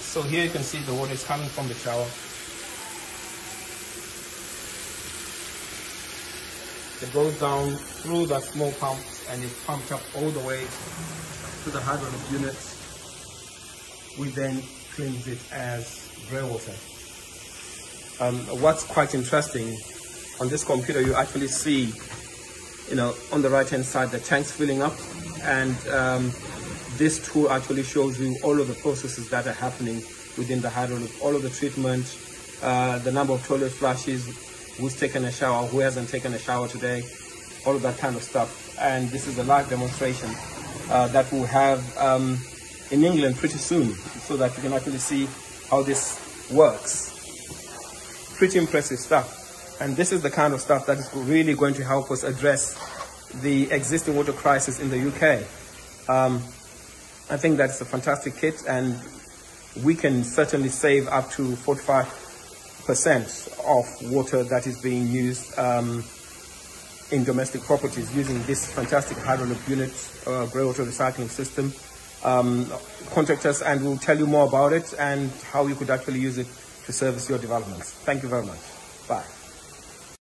So here you can see the water is coming from the shower. It goes down through that small pump and it's pumped up all the way to the hydraulic unit. We then cleanse it as grey water. What's quite interesting, on this computer you actually see, on the right hand side the tanks filling up, and this tool actually shows you all of the processes that are happening within the hydraulic, all of the treatment, the number of toilet flushes, who's taken a shower, who hasn't taken a shower today, all of that kind of stuff. And this is a live demonstration that we'll have in England pretty soon, so that you can actually see how this works. Pretty impressive stuff. And this is the kind of stuff that is really going to help us address the existing water crisis in the UK. I think that's a fantastic kit, and we can certainly save up to 45% of water that is being used in domestic properties using this fantastic hydraulic unit, grey water recycling system. Contact us and we'll tell you more about it and how you could actually use it to service your developments. Thank you very much. Bye.